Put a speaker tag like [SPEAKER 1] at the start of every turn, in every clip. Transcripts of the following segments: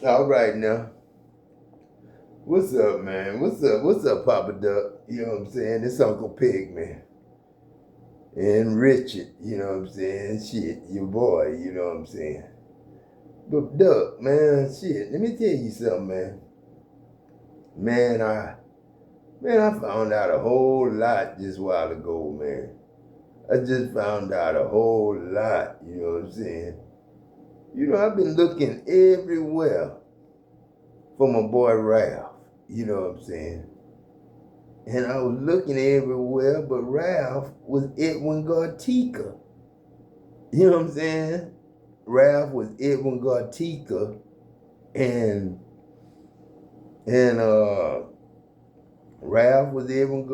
[SPEAKER 1] All right now. What's up, man? What's up, Papa Duck? You know what I'm saying? It's Uncle Pig, man. And Richard, you know what I'm saying? Shit, your boy, you know what I'm saying? But Duck, man, shit, let me tell you something, man. Man, I found out a whole lot just a while ago, man. I just found out a whole lot, you know what I'm saying? You know, I've been looking everywhere for my boy Ralph, you know what I'm saying? And I was looking everywhere, but Ralph was Edwin Gartika. You know what I'm saying? Ralph was Edwin Gartika, and Ralph was Edwin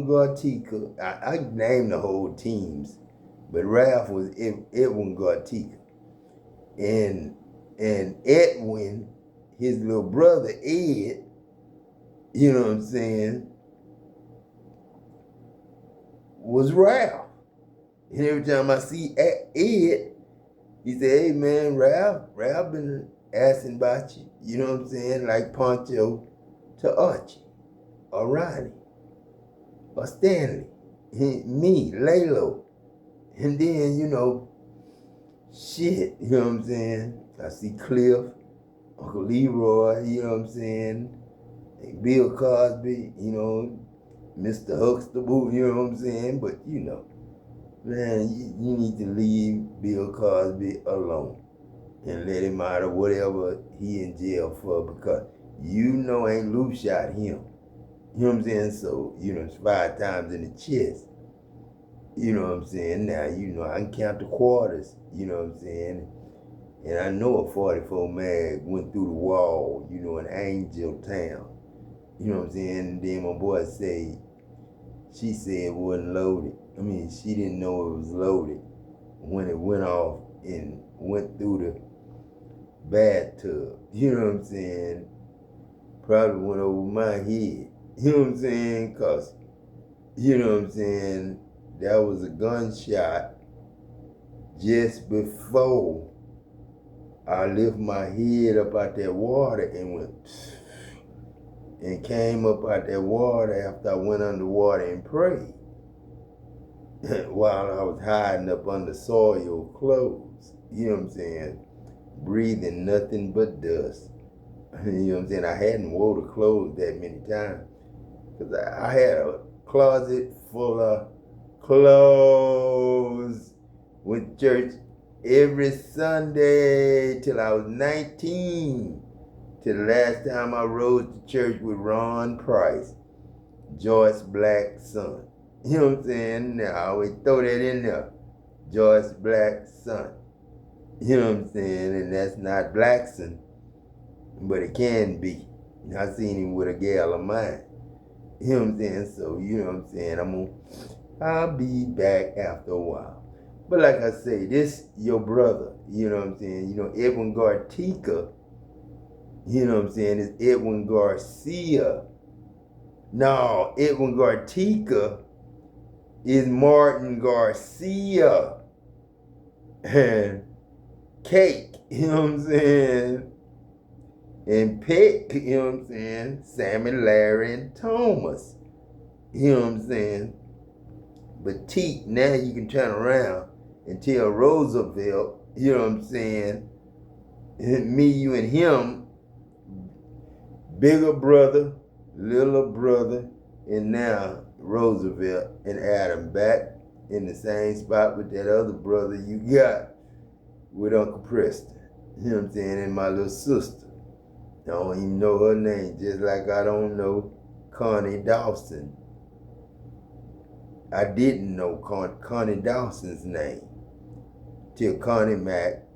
[SPEAKER 1] Gartika. I named the whole teams, but Ralph was Edwin Gartika, and Edwin, his little brother Ed. You know what I'm saying? Was Ralph. And every time I see Ed, he say, hey man, Ralph been asking about you. You know what I'm saying? Like Poncho to Archie, or Ronnie, or Stanley, me, Lalo. And then, you know, shit, you know what I'm saying? I see Cliff, Uncle Leroy, you know what I'm saying? Bill Cosby, you know, Mr. Huxtable, you know what I'm saying? But, you know, man, you need to leave Bill Cosby alone and let him out of whatever he in jail for, because you know ain't Lou shot him. You know what I'm saying? So, you know, it's 5 times in the chest. You know what I'm saying? Now, you know, I can count the quarters, you know what I'm saying? And I know a 44 mag went through the wall, you know, in Angeltown. You know what I'm saying? And then my boy say, she said it wasn't loaded. I mean, she didn't know it was loaded when it went off and went through the bathtub. You know what I'm saying? Probably went over my head. You know what I'm saying? Because, you know what I'm saying, that was a gunshot just before I lift my head up out that water and went and came up out that water after I went underwater and prayed while I was hiding up under soiled clothes. You know what I'm saying? Breathing nothing but dust. You know what I'm saying? I hadn't wore the clothes that many times because I had a closet full of clothes. Went to church every Sunday till I was 19. Till the last time I rode to church with Ron Price, Joyce Black's son. You know what I'm saying? Now, I always throw that in there. Joyce Black's son. You know what I'm saying? And that's not Blackson, but it can be. I seen him with a gal of mine. You know what I'm saying? So, you know what I'm saying? I'll be back after a while. But like I say, this your brother, you know what I'm saying? You know, Edwin Gartika, you know what I'm saying, is Edwin Garcia. No, Edwin Gartika is Martin Garcia. And Cake, you know what I'm saying? And Peck, you know what I'm saying? Sammy, Larry, and Thomas. You know what I'm saying? But Teak, now you can turn around and tell Roosevelt, you know what I'm saying? Me, you, and him, bigger brother, little brother, and now Roosevelt and Adam back in the same spot with that other brother you got with Uncle Preston. You know what I'm saying? And my little sister. I don't even know her name, just like I don't know Connie Dawson. I didn't know Connie Dawson's name till Connie met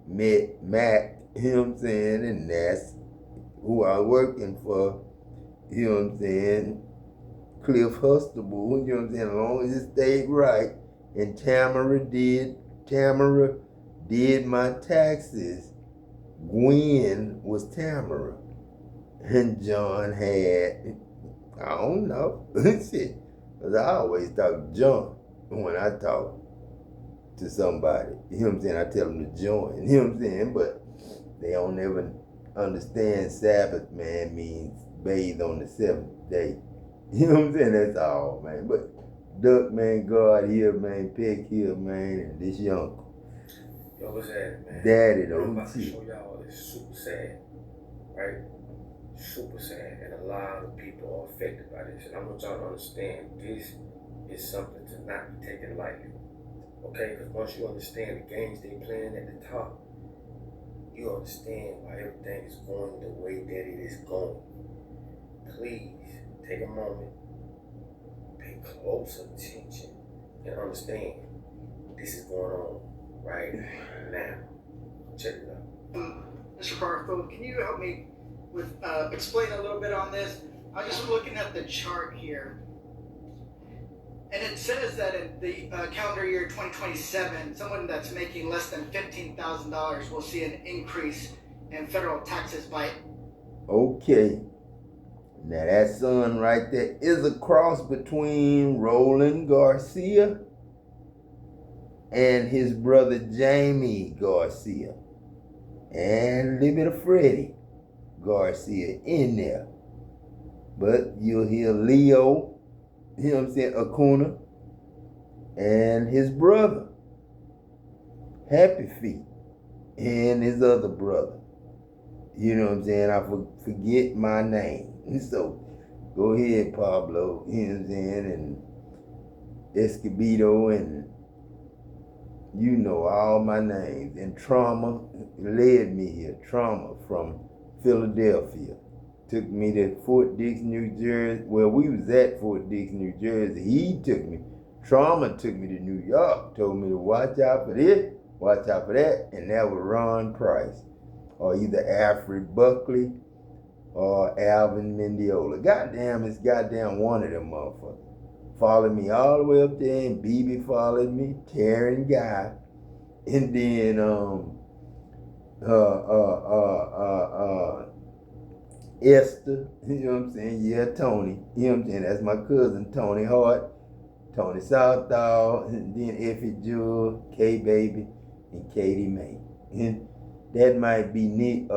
[SPEAKER 1] Mac, you know what I'm saying, and that's who I was working for, you know what I'm saying, Cliff Huxtable, you know what I'm saying, as long as it stayed right, and Tamara did my taxes. Gwen was Tamara, and John had, I don't know, shit, because I always talk John when I talk to somebody, you know what I'm saying, I tell them to join, you know what I'm saying, but They don't ever understand Sabbath, man, means bathe on the seventh day. You know what I'm saying? That's all, man. But Duck, man, God here, man, Peck here, man, and this young.
[SPEAKER 2] Yo, what's happening, man?
[SPEAKER 1] Daddy,
[SPEAKER 2] what I'm
[SPEAKER 1] though.
[SPEAKER 2] about to show y'all is super sad, right? Super sad, and a lot of people are affected by this. And I want y'all to understand this is something to not be taken lightly, okay? Because once you understand the games they playing at the top, you understand why everything is going the way that it is going. Please take a moment, pay close attention, and understand this is going on right now. Check it out.
[SPEAKER 3] Mr. Phoo, can you help me with explain a little bit on this? I was just looking at the chart here, and it says that in the calendar year 2027, someone that's making less than $15,000 will see an increase in federal taxes by.
[SPEAKER 1] Okay. Now that son right there is a cross between Roland Garcia and his brother Jamie Garcia and a little bit of Freddie Garcia in there. But you'll hear Leo, you know what I'm saying, Acuna, and his brother, Happy Feet, and his other brother. You know what I'm saying? I forget my name. So go ahead, Pablo, you know what I'm saying, and Escobedo, and you know all my names. And Trauma led me here. Trauma from Philadelphia. Took me to Fort Dix, New Jersey. Well, we was at Fort Dix, New Jersey. He took me. Trauma took me to New York. Told me to watch out for this, watch out for that. And that was Ron Price. Or either Alfred Buckley or Alvin Mendiola. Goddamn, it's goddamn one of them motherfuckers. Followed me all the way up there, and BB followed me, Karen Guy, and then Esther, you know what I'm saying? Yeah, Tony, you know what I'm saying? That's my cousin, Tony Hart, Tony Southall, and then Effie Jewel, K Baby, and Katie May. And that might be neat.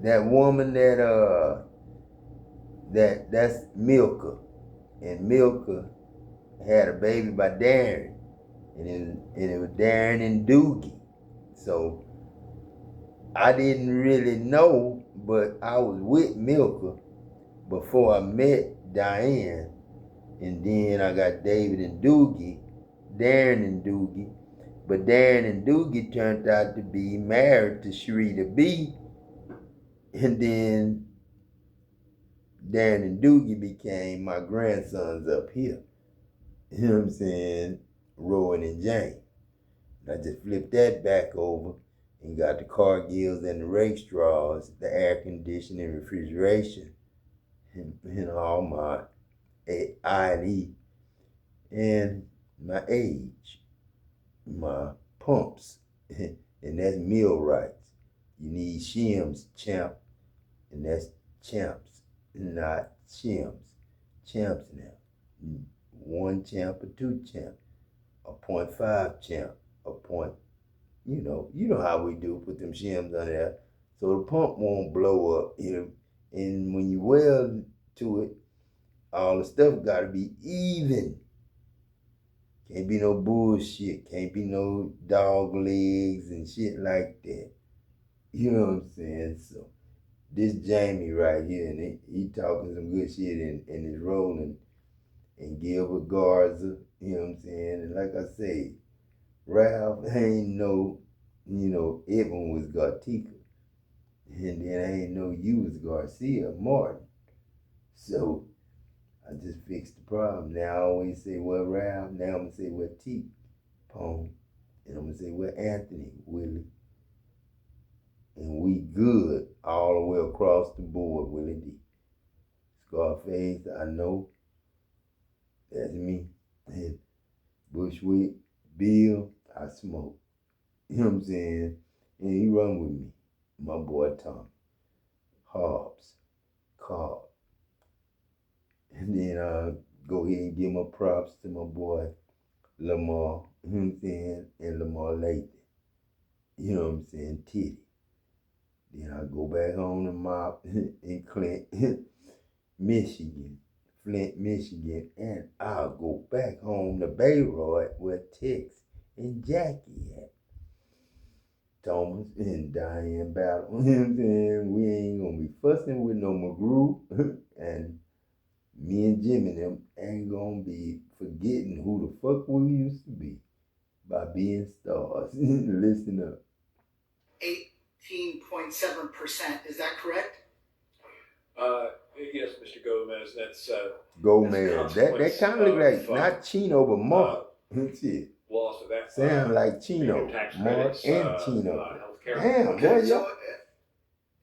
[SPEAKER 1] That woman that's Milka, and Milka had a baby by Darren, and it was Darren and Doogie. So I didn't really know, but I was with Milka before I met Diane, and then I got David and Doogie, Darren and Doogie, but Darren and Doogie turned out to be married to Sharita B, and then Dan and Doogie became my grandsons up here. You know what I'm saying? Rowan and Jane. And I just flipped that back over and got the Cargills and the rake straws, the air conditioning, refrigeration, and all my I&E, and my age, my pumps, and that's millwrights. You need shims, champ, and that's champs, not shims. Champs now. 1 champ or 2 champ, a 0.5 champ, a point, you know how we do, put them shims on there so the pump won't blow up, you know. And when you weld to it, all the stuff gotta be even. Can't be no bullshit, can't be no dog legs and shit like that. You know what I'm saying? So this Jamie right here, and he talking some good shit in his rolling, and Gilbert Garza, you know what I'm saying? And like I say, Ralph ain't no, Edwin was Gartica. And then I ain't know you was Garcia Martin. So I just fixed the problem. Now I always say, well, Ralph, now I'm gonna say, well, T, Pone, and I'm gonna say, well, Anthony, Willie. And we good all the way across the board, Willie D. Scarface, I know. That's me. And Bushwick, Bill, I smoke. You know what I'm saying? And he run with me. My boy Tom. Hobbs, Cobb. And then go ahead and give my props to my boy Lamar, you know what I'm saying? And Lamar Laique. you know what I'm saying, titty. Then I go back home to Mop in Clint, Michigan, Flint, Michigan, and I'll go back home to Phhairor where Tex and Jackie at. Thomas and Diane battle. You know what I'm saying? We ain't gonna be fussing with no McGrew, and me and Jim and them ain't gonna be forgetting who the fuck we used to be by being stars. Listen up.
[SPEAKER 3] 18.7%. Is that correct?
[SPEAKER 4] Yes, Mr. Gomez. That's
[SPEAKER 1] Gomez. That kind of look like not Chino but Mark. Shit.
[SPEAKER 4] Loss of that.
[SPEAKER 1] Sound like Chino, Mark and Chino. Damn, boy,
[SPEAKER 3] Okay, so,
[SPEAKER 1] y'all.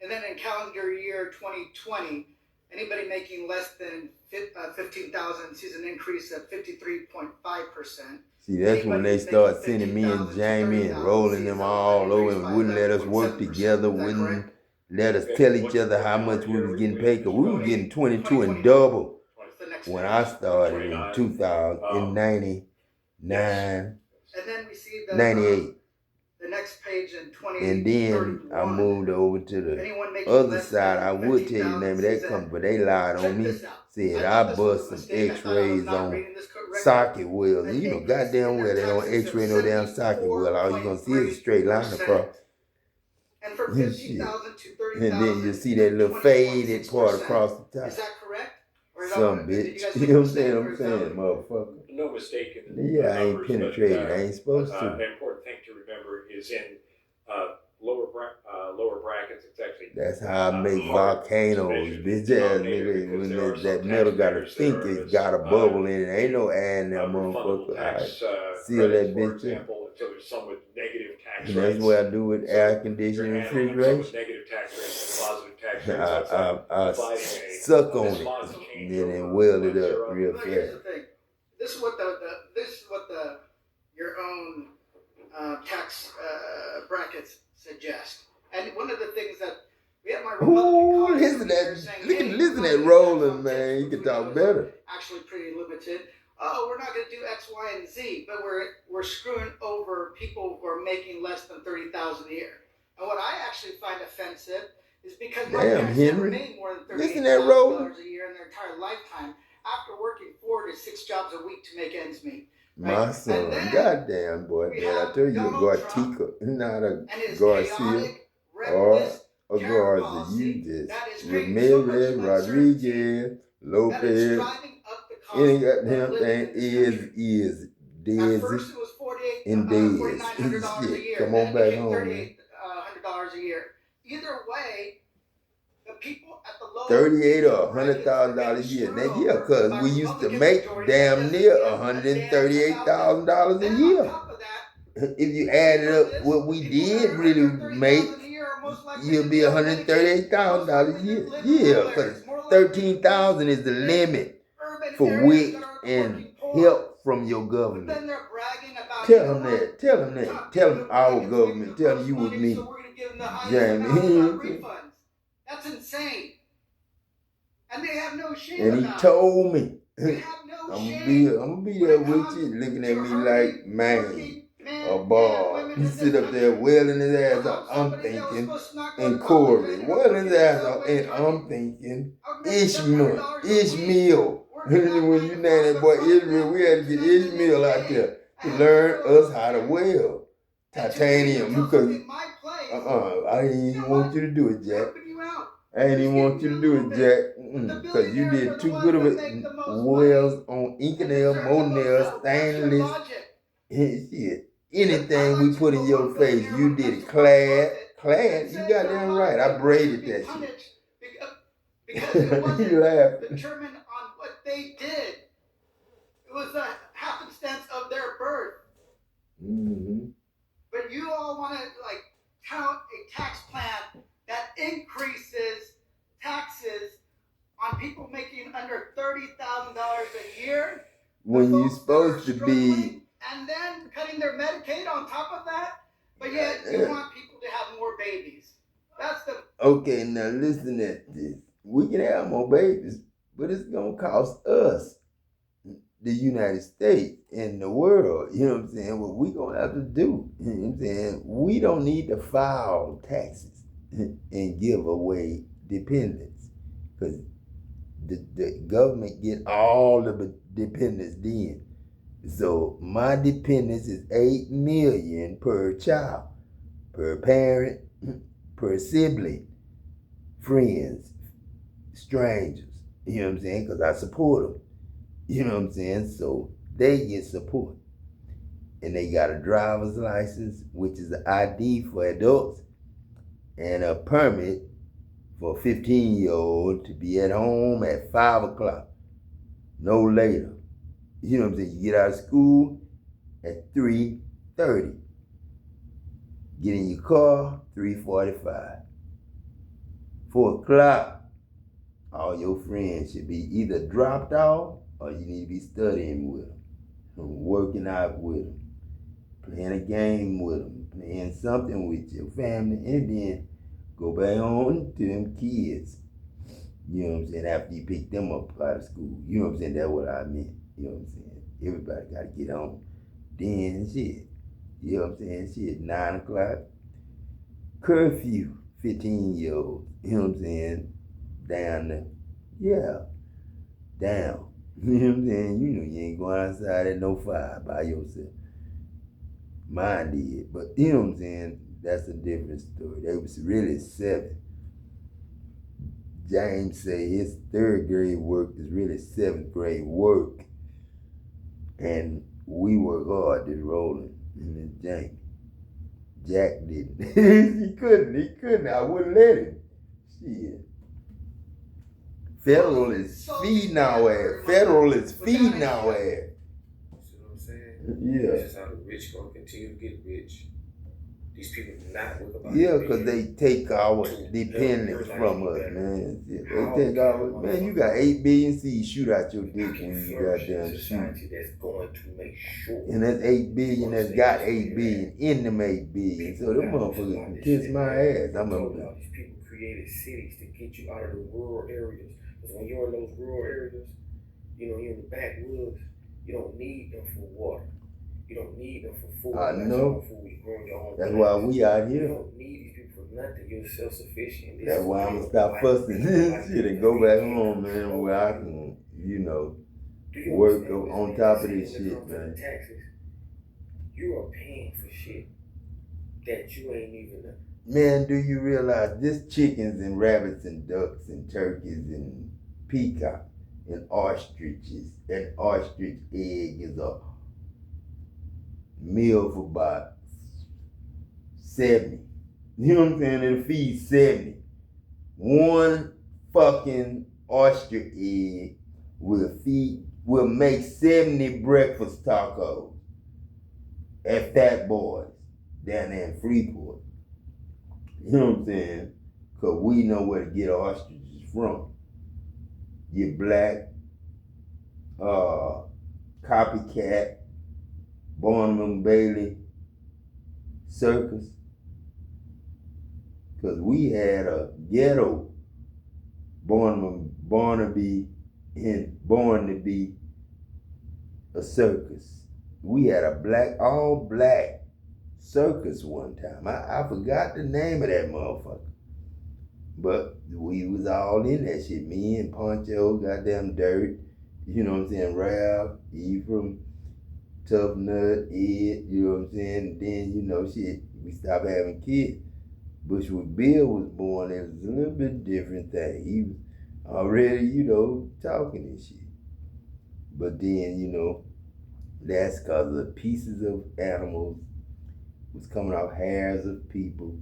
[SPEAKER 3] and then in calendar year 2020, anybody making less than 15,000 sees an increase of 53.5%.
[SPEAKER 1] See, that's when they start sending me and Jamie and rolling them all over and wouldn't let us work together, wouldn't let us tell each other how much we was getting paid, because we were getting 22 and double when I started in 2099,
[SPEAKER 3] And then we see the
[SPEAKER 1] 98.
[SPEAKER 3] The next page in 20.
[SPEAKER 1] And then I moved over to the other side. I would tell you the name of that company, but they lied on me. Said I bust some x-rays on socket welds. You know, goddamn well they don't x-ray no damn socket weld. All you gonna see is a straight line across.
[SPEAKER 3] And for 15,000 to 30,000.
[SPEAKER 1] And then you see that little faded part across the top.
[SPEAKER 3] Is that correct?
[SPEAKER 1] Some bitch. You know what I'm saying? Motherfucker.
[SPEAKER 4] No mistake in the
[SPEAKER 1] Yeah, I ain't
[SPEAKER 4] numbers,
[SPEAKER 1] penetrated.
[SPEAKER 4] but,
[SPEAKER 1] I ain't supposed to.
[SPEAKER 4] An important thing to remember is in lower brackets, it's actually
[SPEAKER 1] That's how I make volcanoes, bitch ass nigga. When that metal got a think it's got a bubble in it. Ain't no air in that motherfucker. I seal that bitch in.
[SPEAKER 4] So there's some with negative tax
[SPEAKER 1] And that's what I do with air conditioning and refrigeration.
[SPEAKER 4] Negative tax rates and positive tax rates.
[SPEAKER 1] I suck on it and then weld it up real
[SPEAKER 3] But here's
[SPEAKER 1] fast.
[SPEAKER 3] the thing. This is what your own tax brackets suggest. And one of the things that we have my
[SPEAKER 1] Ooh, listen to that rolling, man. You can talk better.
[SPEAKER 3] Actually pretty limited. Oh, we're not going to do X, Y, and Z, but we're screwing over people who are making less than 30,000 a year. And what I actually find offensive is because my parents never made more than $38,000 a year in their entire lifetime after working 4 to 6 jobs a week to make ends meet. Right?
[SPEAKER 1] My son, goddamn boy, man, I told you a Gartica, not a Garcia or a Garza. You just Ramirez, Rodriguez, Lopez, any goddamn thing is Dezzy and Dezzy. Come on back home, man.
[SPEAKER 3] $3,800 a year. Either way, the people at the low
[SPEAKER 1] 38 or $100,000 a year. Now, yeah, because we used to make damn near $138,000 a year. If you added up what we did really make, you'll be $138,000 a year. Yeah, because 13,000 is the limit for Whooghte and help from your government. Tell them that. Tell them that. Tell them our government. Tell them you with me, Jamie.
[SPEAKER 3] That's insane. And they have no shame.
[SPEAKER 1] And he told me, I'm gonna be there with you, looking at me like, man, a ball. He sit up there welding his ass up. I'm thinking, and Corey welding his ass up, and I'm thinking, Ishmael. When you name that boy Ishmael, we had to get Ishmael out there to learn us how to weld titanium, because I didn't even want you to do it, Jack. I ain't even want you to do it, Jack, because you did too good of it. Wells on Inconel, Monel, stainless, shit. Anything we put in your face, you did it. Clad, you got that right. I braided that shit.
[SPEAKER 3] Because it wasn't determined on what they did. It was the happenstance of their birth.
[SPEAKER 1] Mm-hmm.
[SPEAKER 3] But you all want to count a tax plan that increases taxes on people making under $30,000 a year.
[SPEAKER 1] When you're supposed to be.
[SPEAKER 3] And then cutting their Medicaid on top of that. But yet you want people to have more babies. That's the.
[SPEAKER 1] Okay, now listen at this. We can have more babies, but it's going to cost us the United States and the world, you know what I'm saying, what we gonna have to do, you know what I'm saying, we don't need to file taxes and give away dependents, because the government get all the dependents then. So my dependents is 8 million per child, per parent, per sibling, friends, strangers, you know what I'm saying, because I support them. You know what I'm saying? So they get support. And they got a driver's license, which is an ID for adults, and a permit for a 15-year-old to be at home at 5 o'clock, no later. You know what I'm saying? You get out of school at 3:30. Get in your car, 3:45. 4 o'clock, all your friends should be either dropped off or you need to be studying with them, working out with them, playing a game with them, playing something with your family, and then go back on to them kids. You know what I'm saying? After you pick them up out of school. You know what I'm saying? That's what I meant. You know what I'm saying? Everybody got to get on. Then shit. You know what I'm saying? Shit, 9 o'clock. Curfew, 15-year-olds. You know what I'm saying? Down there. Yeah. Down. You know what I'm saying? You know you ain't going outside at no 5 by yourself. Mine did. But you know what I'm saying? That's a different story. They was really 7. James say his 3rd grade work is really 7th grade work. And we work hard this rolling. And then James. Jack didn't. He couldn't. I wouldn't let him. Shit. Phooghlle is feeding our ass. Phooghlle is feeding our ass.
[SPEAKER 2] See what I'm saying?
[SPEAKER 1] Yeah.
[SPEAKER 2] This is how the rich gonna continue to get rich. These people do not work about
[SPEAKER 1] Yeah, because they take our dependence from us, man. Yeah, they take our, man, you got 8 billion C's shoot out your dick when you goddamn shoot.
[SPEAKER 2] That's going to make sure.
[SPEAKER 1] And that's 8 billion that's got 8 billion in them 8 billion. So them motherfuckers can kiss my ass. I'm
[SPEAKER 2] a these people created cities to get you out of the rural areas. Because when you're in those rural areas, you know, you're in the backwoods, you don't need them for water. You don't need them for food.
[SPEAKER 1] I know. That's why we out here.
[SPEAKER 2] You don't need these people for nothing. You're self-sufficient.
[SPEAKER 1] That's why I'm going to stop fussing this shit and go back home, man, where I can, you know, work on top of this shit, man.
[SPEAKER 2] Taxes, you are paying for shit that you ain't even.
[SPEAKER 1] Man, do you realize this chickens and rabbits and ducks and turkeys and peacock and ostriches, and ostrich egg is a meal for about 70. You know what I'm saying? It'll feed 70. One fucking ostrich egg will make 70 breakfast tacos at Fat Boys down there in Freeport. You know what I'm saying? Because we know where to get ostriches from. Your black, copycat, Barnum & Bailey circus. Because we had a ghetto born to be a circus. We had a all black circus one time. I forgot the name of that motherfucker. But we was all in that shit. Me and Poncho, goddamn Dirt, you know what I'm saying, Ralph, Ephraim, Tough Nut, Ed, you know what I'm saying? And then, you know, shit, we stopped having kids. But when Bill was born, it was a little bit different thing. He was already, you know, talking and shit. But then, you know, that's because the pieces of animals was coming off hairs of people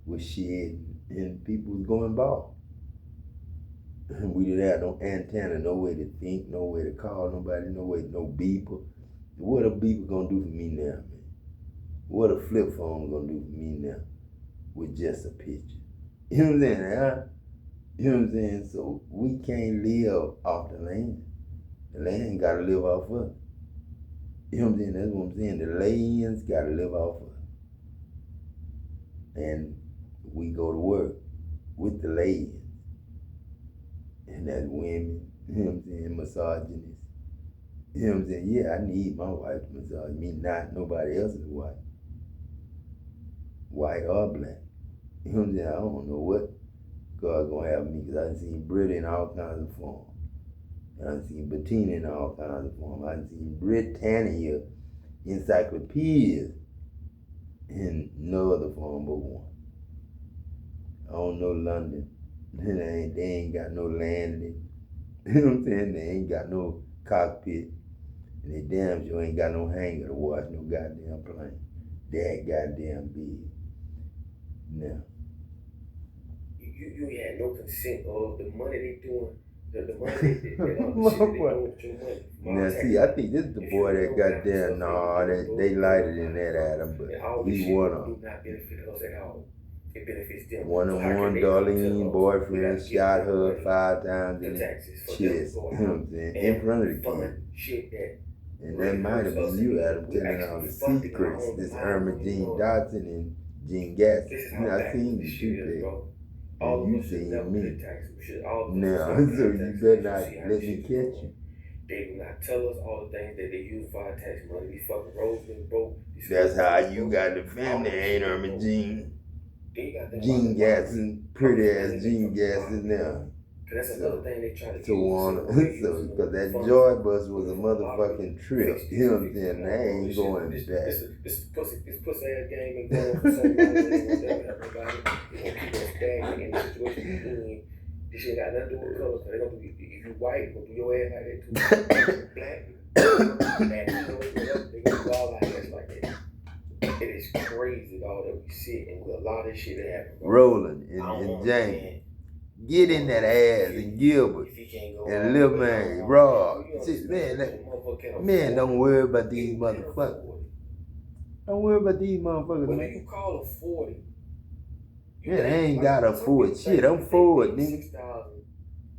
[SPEAKER 1] with shit, and people was going bald. And we didn't have no antenna, no way to think, no way to call nobody, no beeper. What a beeper gonna do for me now, man? What a flip phone gonna do for me now with just a picture? You know what I'm saying, huh? You know what I'm saying? So we can't live off the land. The land gotta live off us. You know what I'm saying? That's what I'm saying. The lands gotta live off us. And we go to work with the ladies. And that's women, you know what I'm saying, misogynists. You know what I'm saying? Yeah, I need my wife to massage me, not nobody else's wife. White or black. You know what I'm saying? I don't know what God's gonna have me, because I done seen Britta in all kinds of forms. I done seen Bettina in all kinds of forms. I done seen Britannia encyclopedias in no other form but one. I don't know London. They ain't got no landing. You know what I'm saying? They ain't got no cockpit. And they damn sure ain't got no hangar to watch no goddamn plane. That goddamn big. Now.
[SPEAKER 2] You had no consent of the money they doing. The money they doing with your money.
[SPEAKER 1] Now see, I think this is the boy that got there. No, they lighted in that Adam, but he won them.
[SPEAKER 2] Do not benefit us at all. It benefits them.
[SPEAKER 1] One Darlene boyfriend shot her 5 times in the chest. You know what I'm saying? In front of the kid. And that might have been you, Adam, telling all the secrets. This Irma Jean Dodson and Jean Gatsby. You know, I seen you shoot that. And you seen me. Now, so you better not let me catch you.
[SPEAKER 2] They do not tell us all the things that they use for our tax money. These fucking roads been broke.
[SPEAKER 1] That's how you got the family, ain't Irma Jean? Jean Gatsby, pretty ass Jean Gatsby now.
[SPEAKER 2] That's another thing they try to
[SPEAKER 1] do. So, because that joy bus was a motherfucking trip. You know what I'm saying? They ain't going back.
[SPEAKER 2] This pussy ass game ain't going for so long. They won't keep us stagnant in the situation you're doing. This shit got nothing to do with color. They gonna do, if you white, gonna do your ass like that too. Black, they gonna do all our ass like that. It is crazy, dog, that we sit and with a lot of shit that happen.
[SPEAKER 1] Roland and James. Get in that ass and Gilbert and Lil Man, Rob. Man, don't worry about these motherfuckers. Don't worry about these motherfuckers, man.
[SPEAKER 2] When you call a 40,
[SPEAKER 1] yeah, they ain't got a Ford. Shit, I'm Ford, nigga.
[SPEAKER 2] $6,000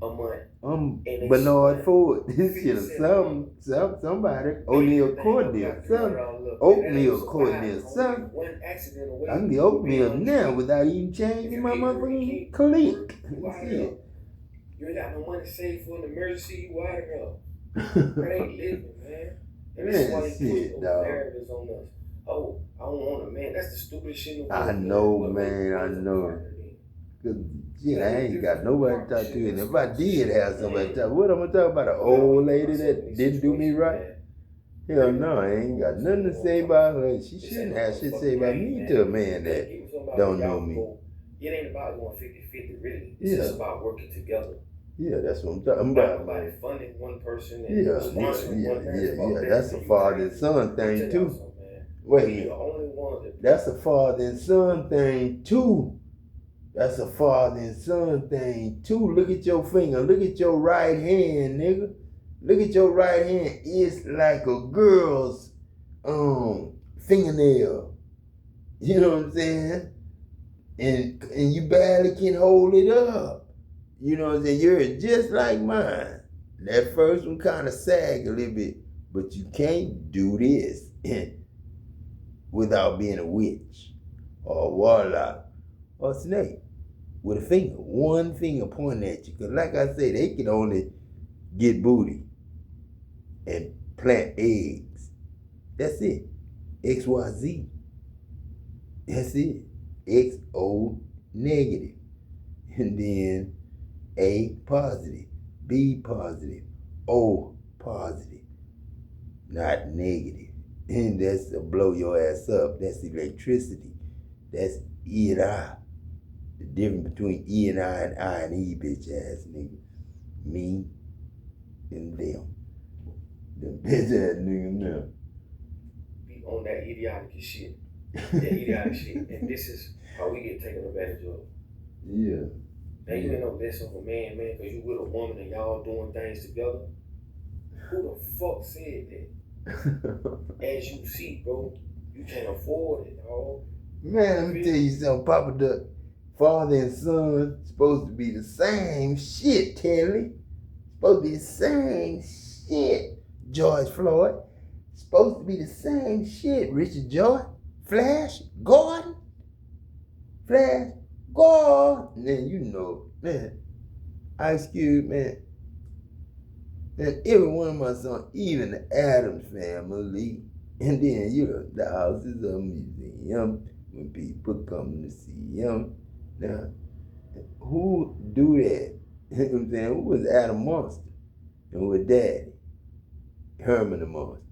[SPEAKER 2] a month.
[SPEAKER 1] I'm Bernard Ford. This shit is somebody. O'Neal Cordial, something. Oatmeal Cordial, something. I can get oatmeal now without even changing my motherfucking clique.
[SPEAKER 2] You ain't got no money saved for an emergency. You wired up. That ain't living, man. And this is why they put narratives on us. Oh, I don't want a man. That's the stupidest shit in the world.
[SPEAKER 1] I know, man. I know. Cause shit, I ain't got nobody to talk to. And if I did have somebody to talk, what I'm gonna talk about? An old lady that didn't do me right? Hell no, I ain't got nothing to say about her. She shouldn't have shit to say about me to a man that don't know me.
[SPEAKER 2] It ain't about going 50-50, really. It's just about working together.
[SPEAKER 1] Yeah, that's what I'm talking about.
[SPEAKER 2] Everybody funding one person and sponsoring one person.
[SPEAKER 1] Yeah, that's a father and son thing too. Wait, that's a father and son thing too. That's a father and son thing too. Look at your finger. Look at your right hand, nigga. Look at your right hand. It's like a girl's fingernail. You know what I'm saying? And you barely can hold it up. You know what I'm saying? You're just like mine. That first one kind of sag a little bit, but you can't do this without being a witch or a warlock or a snake with a finger. One finger pointing at you. Because like I say, they can only get booty and plant eggs. That's it. XYZ. That's it. XO negative. And then A positive, B positive, O positive, not negative. And that's to blow your ass up. That's electricity. That's E and I. The difference between E and I and E, bitch ass nigga. Me and them. Them bitch ass niggas now.
[SPEAKER 2] Be on that idiotic shit. That idiotic shit. And this is how we get taken advantage of.
[SPEAKER 1] Yeah.
[SPEAKER 2] Now you ain't no less of a man, because you with a woman and y'all doing things together. Who the fuck said that? As you see, bro, you can't afford it, dog.
[SPEAKER 1] Man, let me tell you something. Papa Duck, father and son supposed to be the same shit, Kelly. Supposed to be the same shit. George Floyd. Supposed to be the same shit. Richard Joy. Flash Gordon. Flash Gordon. Then you know, man. Ice Cube, man. And every one of my sons, even the Addams family, and then, you know, the house is a museum when people come to see them. Now, who do that? You know what I'm saying? Who was Adam Monster? And with Daddy? Herman the Monster.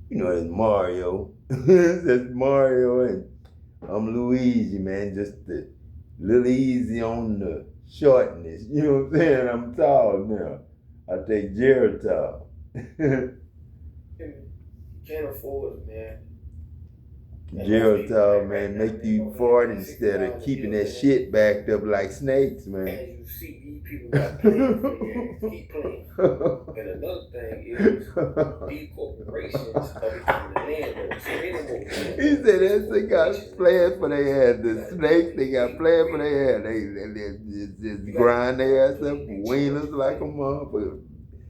[SPEAKER 1] You know, there's Mario. There's Mario and I'm Luigi, man. Just a little easy on the shortness. You know what I'm saying? I'm tall now. I take Geritol.
[SPEAKER 2] Can't afford it, man.
[SPEAKER 1] Geritol, man, make you fart instead of keeping that shit backed up like snakes, man.
[SPEAKER 2] As you see, these people got playing for you. Keep playing. And another thing is, these corporations are becoming the landlords. So they don't want
[SPEAKER 1] He said they got plans for their head. The snakes, they got plans for their head. They just grind their ass up, wieners like a motherfucker.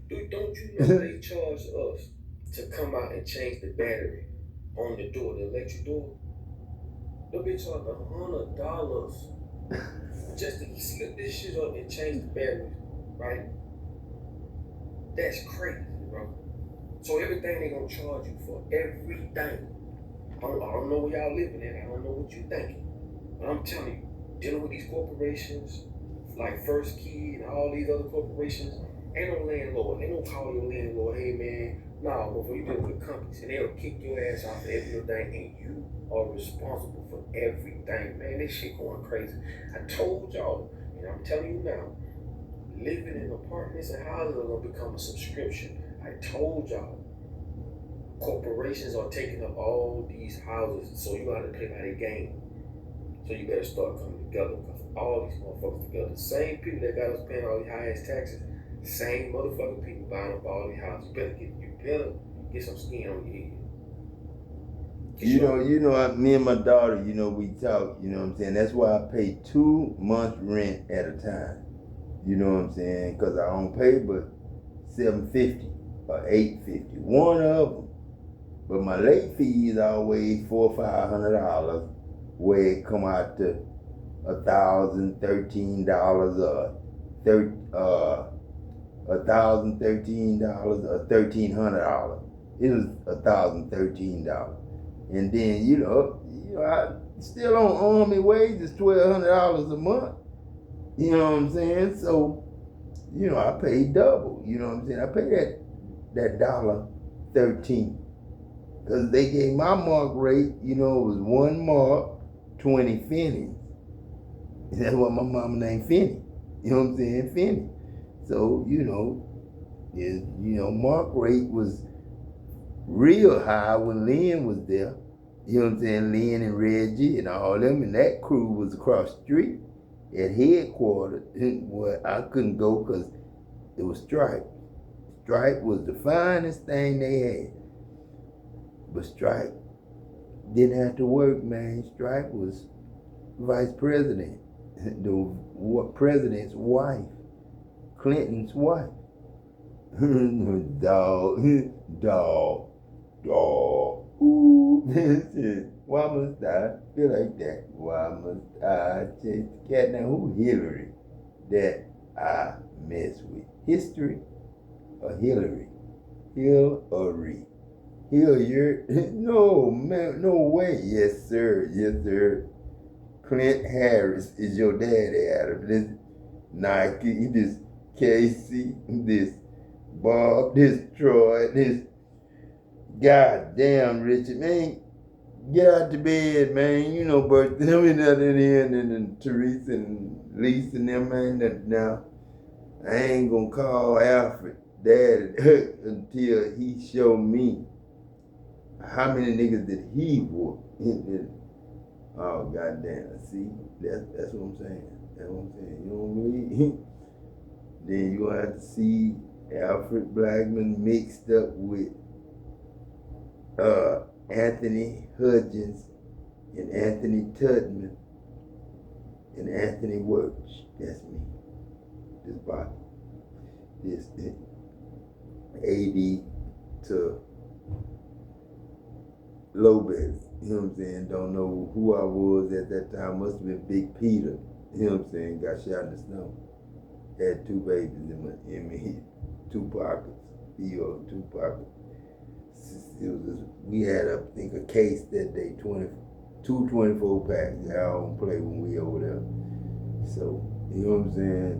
[SPEAKER 2] Don't you know they charge us to come out and change the battery on the door, the electric door? They'll be charged $100 just to slip this shit up and change the battery, right? That's crazy, bro. So everything they gonna charge you for, everything. I don't know where y'all living at. I don't know what you thinking. But I'm telling you, dealing with these corporations, like First Key and all these other corporations, ain't no landlord. They don't call your landlord, hey man, no, before you deal with companies, and they'll kick your ass off every thing, and you are responsible for everything, man. This shit going crazy. I told y'all, and I'm telling you now, living in apartments and houses are gonna become a subscription. I told y'all, corporations are taking up all these houses, so you gotta play by the game. So you better start coming together, because all these motherfuckers together, the same people that got us paying all these high ass taxes, same motherfucking people buying up all these houses. You better get some skin on your head.
[SPEAKER 1] You know, me and my daughter, you know, we talk, you know what I'm saying? That's why I pay 2 months rent at a time. You know what I'm saying? Because I don't pay but $750 or $850, one of them. But my late fee is always $400 or $500, where it come out to $1,013 or $1,013 or $1,300. It was $1,013. And then, you know, I still on Army wages, $1,200 a month. You know what I'm saying? So, you know, I pay double. You know what I'm saying? I pay that $1.13. Because they gave my mark rate, you know, it was 1 mark, 20 pennies. That's what my mama named Finney. You know what I'm saying? Finney. So, you know, mark rate was real high when Lynn was there. You know what I'm saying? Lynn and Reggie and all them, and that crew was across the street at headquarters. Where I couldn't go because it was Stripe. Stripe was the finest thing they had. But Stripe didn't have to work, man. Stripe was vice president, the president's wife, Clinton's wife. Dog. Ooh. Why must I feel like that? Why must I chase the cat? Now, who Hillary that I mess with? History or Hillary? Hillary. Hilliard? No, man, no way. Yes, sir. Yes, sir. Clint Harris is your daddy, Adam. This Nike, this Casey, this Bob, this Troy, this goddamn Richard, man. Get out to bed, man. You know, but them and that in here, and then Teresa and Lisa and them, man. That now, I ain't gonna call Alfred daddy until he show me how many niggas did he whoop. Oh, goddamn. See, that's what I'm saying. That's what I'm saying. You know what I mean? Then you're gonna have to see Alfred Blackman mixed up with Anthony Hudgens and Anthony Tudman and Anthony Wirch. That's me. This body. This AD to Lopez. You know what I'm saying? Don't know who I was at that time. Must have been Big Peter. You know what I'm saying? Got shot in the snow. Had 2 babies in me. two pockets. Phoo, two pockets. We had, I think, a case that day, 2 24 packs. I don't play when we over there. So, you know what I'm saying?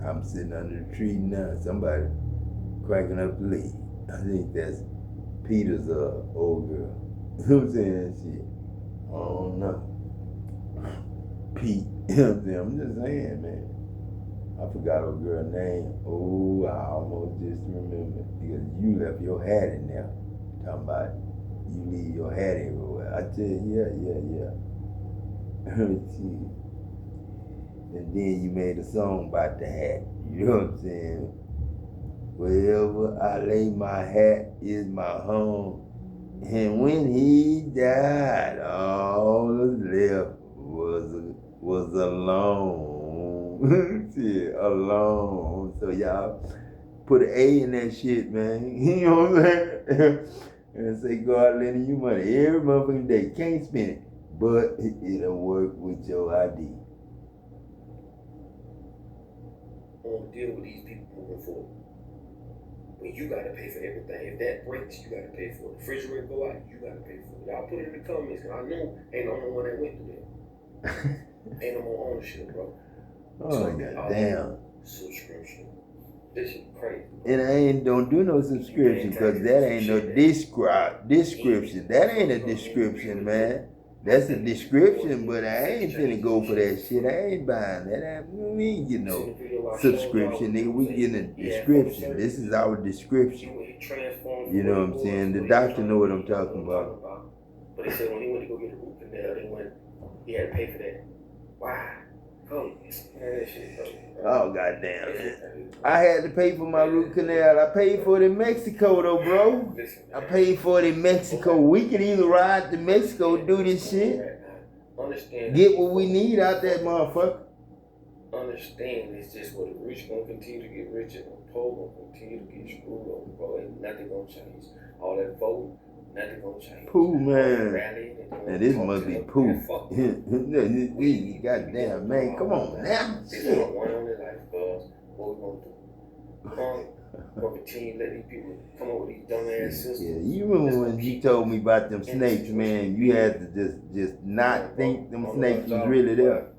[SPEAKER 1] I'm sitting under the tree now. Somebody cracking up the lead. I think that's Peter's old girl. You know what I'm saying? Shit. I don't know. Pete. You know what I'm saying? I'm just saying, man. I forgot her girl's name. Oh, I almost just remembered. Because you left your hat in there. Talking about you leave your hat everywhere. I tell you, yeah. And then you made a song about the hat. You know what I'm saying? Wherever I lay my hat is my home. And when he died, all that's left was alone. Shit, alone. So y'all put an A in that shit, man. You know what I'm saying? And say God lending you money every motherfucking day. Can't spend it, but it'll work with your ID.
[SPEAKER 2] I want to deal with these people moving forward. When you got to pay for everything. If that breaks, you got to pay for it. The refrigerator go out, you got to pay for it. Y'all put it in the comments, because I know ain't no one that went through that. Ain't no more ownership, bro.
[SPEAKER 1] Oh, goddamn.
[SPEAKER 2] Subscription. This shit crazy.
[SPEAKER 1] And I don't do no subscription, because that ain't no description. That ain't a description, man. That's a description, but I ain't finna go for that shit. I ain't buying that. We ain't getting no subscription, nigga. We getting a description. This is our description. You know what I'm saying? The doctor know what I'm talking about.
[SPEAKER 2] But they said when he went to go get a root canal, he had to pay for that. Why?
[SPEAKER 1] Oh, goddamn. I had to pay for my root canal. I paid for it in Mexico, though, bro. I paid for it in Mexico. We can either ride to Mexico, do this shit, get what we need out that motherfucker.
[SPEAKER 2] Understand it's just what the rich gonna continue to get richer, and the poor gonna continue to get screwed over, bro. Ain't nothing gonna change. All that vote, nothing gonna change.
[SPEAKER 1] Phoo, man. And this must be Phoo. Goddamn, man. Come on, now.
[SPEAKER 2] This is one on their life, cuz. What we gonna do? We're gonna continue to let these people come up with these dumbass systems.
[SPEAKER 1] Yeah, you remember when you told me about them snakes, man, you had to just not think them snakes was really there.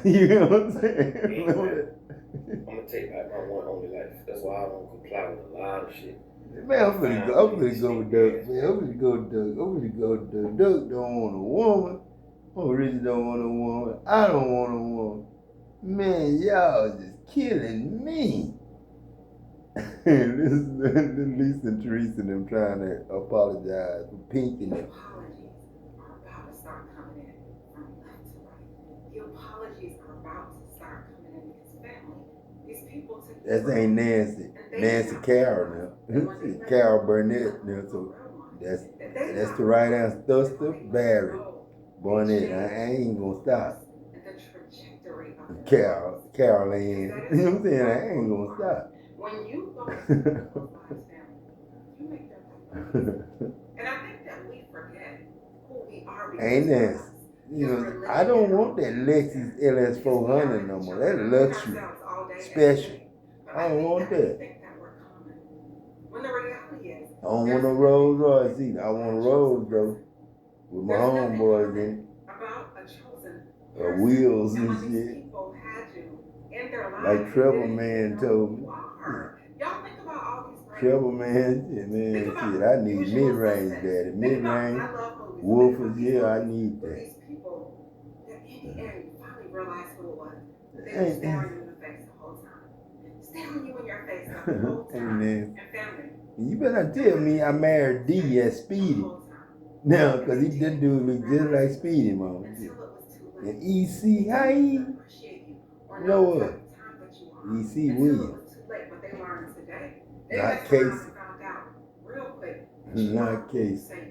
[SPEAKER 1] You know what I'm saying?
[SPEAKER 2] I'm gonna take back my one only life. That's why I don't comply with a lot of shit.
[SPEAKER 1] Man, I'm finna go with Doug, man. I'm finna go with Doug. Doug don't want a woman. Richie don't want a woman. I don't want a woman. Man, y'all just killing me. This is Lisa and Teresa and them trying to apologize for Pink and them.
[SPEAKER 5] Apologies are about to start coming in from left to right. The apologies are about to start coming in because family, these people took.
[SPEAKER 1] That ain't Nancy. Nancy Carroll now. Carol Burnett now. So that's the right answer. Thuster Barry. Barnett. I ain't gonna stop.
[SPEAKER 5] The trajectory of
[SPEAKER 1] Carol Ann. You know what I'm saying? I ain't gonna stop.
[SPEAKER 5] When you go to family, you make them happy. And I think that we forget who we are.
[SPEAKER 1] Ain't Nancy. You know, I don't want that Lexus LS400 no more. That's luxury. Special. I don't want that.
[SPEAKER 5] When the reality is,
[SPEAKER 1] I don't want no Rolls Royce either. I want a Rolls though, with my homeboys in it.
[SPEAKER 5] About a chosen
[SPEAKER 1] wheels and shit.
[SPEAKER 5] People had you in their lives.
[SPEAKER 1] Like Trouble Man told me.
[SPEAKER 5] Y'all think about all these
[SPEAKER 1] Trouble Man, shit, man, shit. I need mid-range, daddy. Mid-range, woofers, yeah, I need that.
[SPEAKER 5] These people that in the end finally realized who it was. They were staring you in the face the whole time. Staring you in your face the whole time. And family.
[SPEAKER 1] You better tell me I married D as Speedy. Now, because he did do look just like Speedy, mom. And E.C. how he? Know what? E.C. Williams. Not Casey. Not Casey.
[SPEAKER 5] And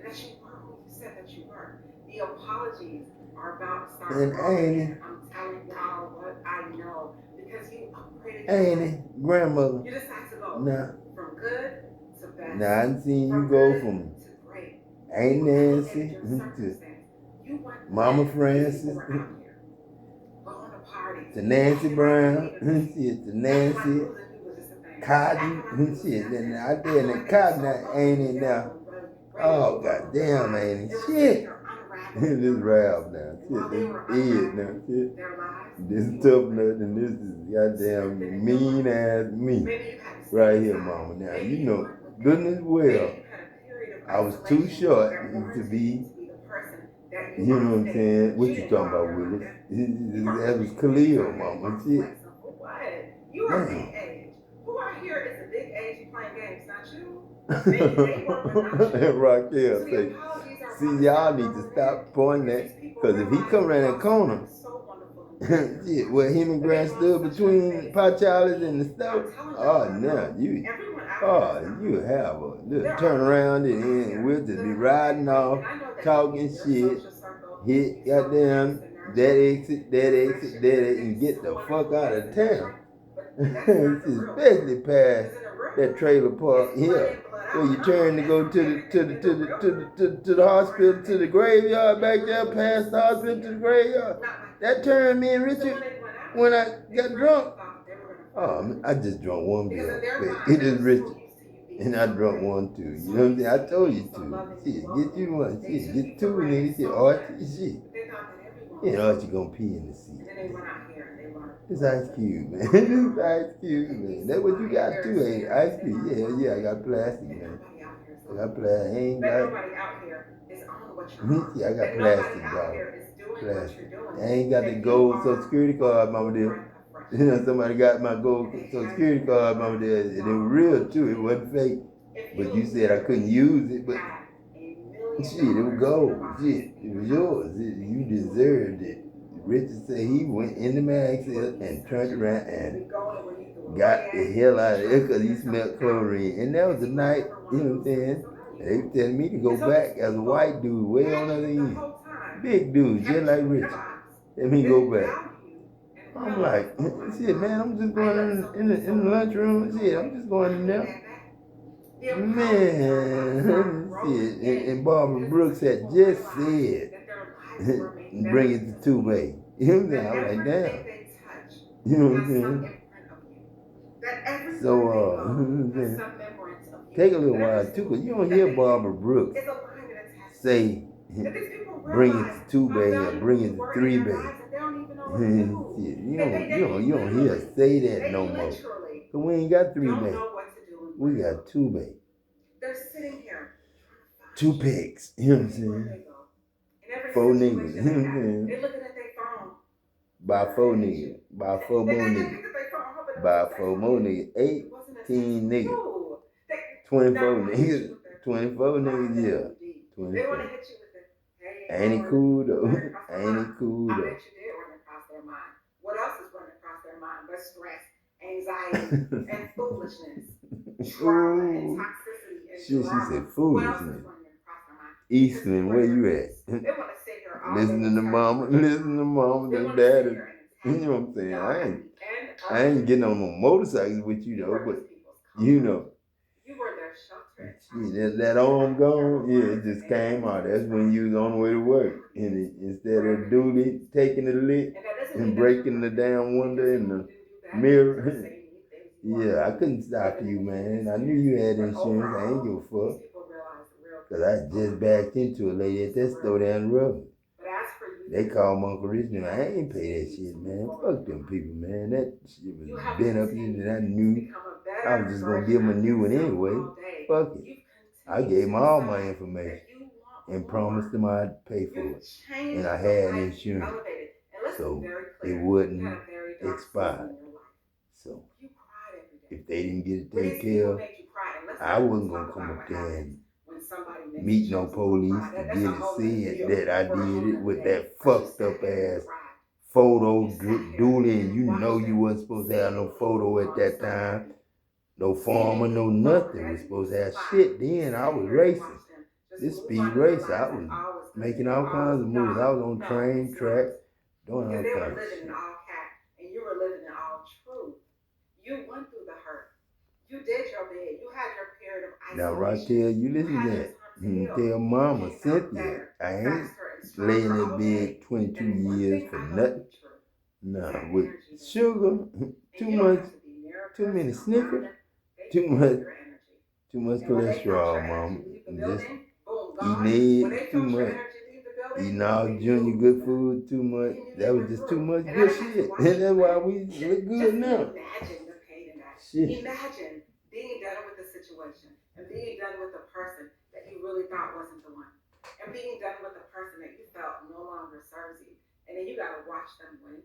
[SPEAKER 5] that you were who you said that you were. The apologies are about to start.
[SPEAKER 1] And Annie.
[SPEAKER 5] I'm telling y'all what I know. Because you upgraded.
[SPEAKER 1] Annie, grandmother.
[SPEAKER 5] You decided to go from good to bad.
[SPEAKER 1] Now I seen you go from Aunt Nancy to Mama Francis to Nancy Brown to Nancy cotton and shit. And out there in the cotton ain't it now. Oh goddamn, ain't it shit. This Ralph now. Shit, this Ed now. Shit. This tough nut and this is goddamn mean ass me. Right here, mama. Now you know goodness well I was too short to be, you know what I'm saying? What you talking about, Willis? That was Khalil, mama. Shit.
[SPEAKER 5] You are big age. Who out here is a big age playing games, not you? And
[SPEAKER 1] Raquel say, see, y'all need to stop pointing that, because if he come around that corner, shit, where him and Grant stood between Pachali's and the stove, oh, now you have a little turn around and we'll just be riding off, talking shit, hit goddamn that exit, and get the fuck out of town. Especially past that trailer park here, where you turn to go to the hospital, to the graveyard back there, past the hospital to the graveyard. That turned me and Richard when I got drunk. Oh, I just drunk one beer. It is Richard. And I drunk one too. You know what I'm saying? I told you to. Shit, get you one. Shit, get two niggas. Shit, Archie. Shit. Yeah, Archie gonna pee in the seat. It's Ice Cube, man. It's Ice Cube, man. That's what you got too, ain't it? Ice Cube. Yeah, I got plastic, man. I got plastic. I ain't got. Yeah, I got plastic, dog. Plastic. I ain't got the gold Social Security card, mama dear. You know, somebody got my gold Social Security card, mama dear. And it was real too. It wasn't fake. But you said I couldn't use it, but shit, it was gold. Shit, it was yours. You deserved it. Richard said he went in the Mixe and turned around and got the hell out of there because he smelled chlorine. And that was the night, you know what I'm saying? And they were telling me to go back as a white dude way on the other end. Big dude, just like Richard. Let me go back. I'm like, shit, man, I'm just going in the lunchroom. Shit, I'm just going in there. Man, shit. And Barbara Brooks had just said, bring it to two-way. You know what I'm saying? I'm like, damn. You know what I'm saying? So, take a little while too, because you don't hear Barbara Brooks say, bring it to two-bay or bring it to three-bay. You don't hear her say that no more. Because we ain't got three-bay. We got two-bay.
[SPEAKER 5] They're sitting here.
[SPEAKER 1] Two pigs. You know what I'm saying? Four niggas. You know what I'm saying?
[SPEAKER 5] They're looking at their phone.
[SPEAKER 1] By four niggas. By four more niggas. By four more niggas. 18 niggas. 24 niggas. 24 niggas, yeah. 24. Ain't it cool though? Ain't it cool though?
[SPEAKER 5] I bet you did run across their mind. What else is running across their mind but stress, anxiety, and foolishness, trauma, and toxicity, and
[SPEAKER 1] She said foolishness.
[SPEAKER 5] What else is running across their mind?
[SPEAKER 1] Eastman, where you at?
[SPEAKER 5] They want to sit here all
[SPEAKER 1] Listening to mama, and daddy. You know what I'm saying? I ain't getting on no motorcycles with you though, but you know.
[SPEAKER 5] You were their shelter.
[SPEAKER 1] Yeah, that arm gone, yeah, it just came out. That's when you was on the way to work. And instead of duty taking the lick and breaking the damn window in the mirror. Yeah, I couldn't stop you, man. I knew you had insurance. I ain't give a fuck. Because I just backed into a lady at that store down the road. They called my Uncle Rich, and I ain't pay that shit, man. Fuck them people, man. That shit was bent up in that I knew. I was just going to give them a new one anyway. Fuck it. I gave them all my information and promised them I'd pay for it. And I had insurance. So it wouldn't expire. So if they didn't get it taken care of, I wasn't going to come up there and meet no police to get it said that I did it with that fucked up ass photo duty, and you know you wasn't supposed to have no photo at that time, no farmer, no nothing. We supposed to have shit then. I was racing, this speed racer. I was making all kinds of moves. I was on train, track, doing all kinds of shit.
[SPEAKER 5] And you were living in all truth. You went through the hurt. You did your bed. You had your period of isolation.
[SPEAKER 1] Now, right there, you listen to that. You tell mama, Cynthia, I ain't laying in that bed 22 years for nothing. Nah, with sugar, too many Snickers, Too much.
[SPEAKER 5] your energy.
[SPEAKER 1] Too much
[SPEAKER 5] And when they felt your
[SPEAKER 1] cholesterol,
[SPEAKER 5] energy
[SPEAKER 1] mama.
[SPEAKER 5] leave the
[SPEAKER 1] Just
[SPEAKER 5] building, boom,
[SPEAKER 1] eating
[SPEAKER 5] gone. When
[SPEAKER 1] eggs
[SPEAKER 5] they
[SPEAKER 1] too
[SPEAKER 5] felt your
[SPEAKER 1] much.
[SPEAKER 5] energy leave the building,
[SPEAKER 1] Eating all
[SPEAKER 5] they
[SPEAKER 1] junior
[SPEAKER 5] knew it
[SPEAKER 1] good
[SPEAKER 5] was done.
[SPEAKER 1] food too much.
[SPEAKER 5] They knew
[SPEAKER 1] That
[SPEAKER 5] they
[SPEAKER 1] was
[SPEAKER 5] were
[SPEAKER 1] just
[SPEAKER 5] through.
[SPEAKER 1] too much
[SPEAKER 5] And I
[SPEAKER 1] good
[SPEAKER 5] didn't have to
[SPEAKER 1] shit.
[SPEAKER 5] watch
[SPEAKER 1] And
[SPEAKER 5] you
[SPEAKER 1] that's why
[SPEAKER 5] win.
[SPEAKER 1] we look good
[SPEAKER 5] Just
[SPEAKER 1] now.
[SPEAKER 5] imagine the pain in that.
[SPEAKER 1] Shit.
[SPEAKER 5] Imagine being done with the situation and being done with the person that you really thought wasn't the one. And being done with the person that you felt no longer serves you. And then you gotta watch them win.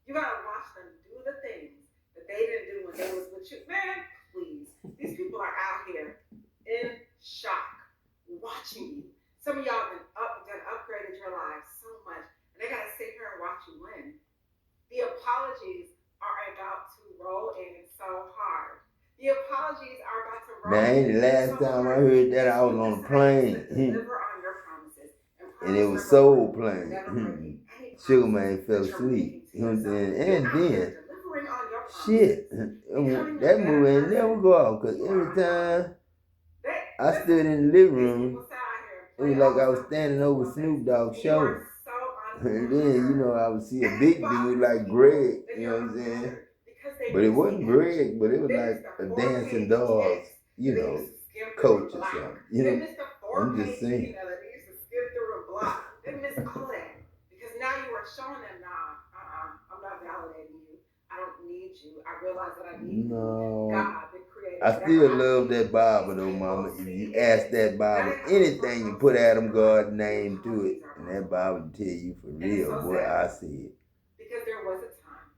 [SPEAKER 5] You gotta watch them do the things that they didn't do when they was with you. Man, please. These people are out here in shock, watching you. Some of y'all have been upgraded your lives so much, and they gotta sit here and watch you win. The apologies are about to roll in so hard. The apologies are about to roll
[SPEAKER 1] Man,
[SPEAKER 5] in
[SPEAKER 1] the last
[SPEAKER 5] so
[SPEAKER 1] time I
[SPEAKER 5] hard.
[SPEAKER 1] heard that, I was
[SPEAKER 5] You
[SPEAKER 1] on a
[SPEAKER 5] decided
[SPEAKER 1] plane.
[SPEAKER 5] to deliver on your promises.
[SPEAKER 1] And it was
[SPEAKER 5] promise
[SPEAKER 1] Soul
[SPEAKER 5] number one,
[SPEAKER 1] playing.
[SPEAKER 5] never breaking any
[SPEAKER 1] Sugar
[SPEAKER 5] promises
[SPEAKER 1] Man fell
[SPEAKER 5] that you're
[SPEAKER 1] asleep.
[SPEAKER 5] making to
[SPEAKER 1] You know what I'm
[SPEAKER 5] yourself.
[SPEAKER 1] saying?
[SPEAKER 5] You're
[SPEAKER 1] And
[SPEAKER 5] out
[SPEAKER 1] then,
[SPEAKER 5] here delivering on your
[SPEAKER 1] shit,
[SPEAKER 5] promises. Becoming a
[SPEAKER 1] that
[SPEAKER 5] better
[SPEAKER 1] movie ain't
[SPEAKER 5] person.
[SPEAKER 1] never go off. Because
[SPEAKER 5] You
[SPEAKER 1] every
[SPEAKER 5] are
[SPEAKER 1] time
[SPEAKER 5] They-
[SPEAKER 1] I stood in the living
[SPEAKER 5] these
[SPEAKER 1] room,
[SPEAKER 5] people sat out here and
[SPEAKER 1] it was
[SPEAKER 5] played
[SPEAKER 1] like
[SPEAKER 5] all
[SPEAKER 1] I was
[SPEAKER 5] the
[SPEAKER 1] standing
[SPEAKER 5] time.
[SPEAKER 1] over Snoop Dogg's
[SPEAKER 5] You
[SPEAKER 1] show.
[SPEAKER 5] are so
[SPEAKER 1] And then, you know, I would see a big dude like Greg, you know what I'm saying? But it wasn't Greg, but it was like a dancing dolls, you know, coach or something. You know, I'm just saying.
[SPEAKER 5] They used to skim through a block. They missed all that. Because now you are showing them, I'm not validating you. I don't need you. I realize that I need
[SPEAKER 1] No.
[SPEAKER 5] God, the creator.
[SPEAKER 1] I still love that Bible though, mama. If you ask that Bible anything, you put Adam God's name to it, and that Bible will tell you for real what I said.
[SPEAKER 5] Because there was a time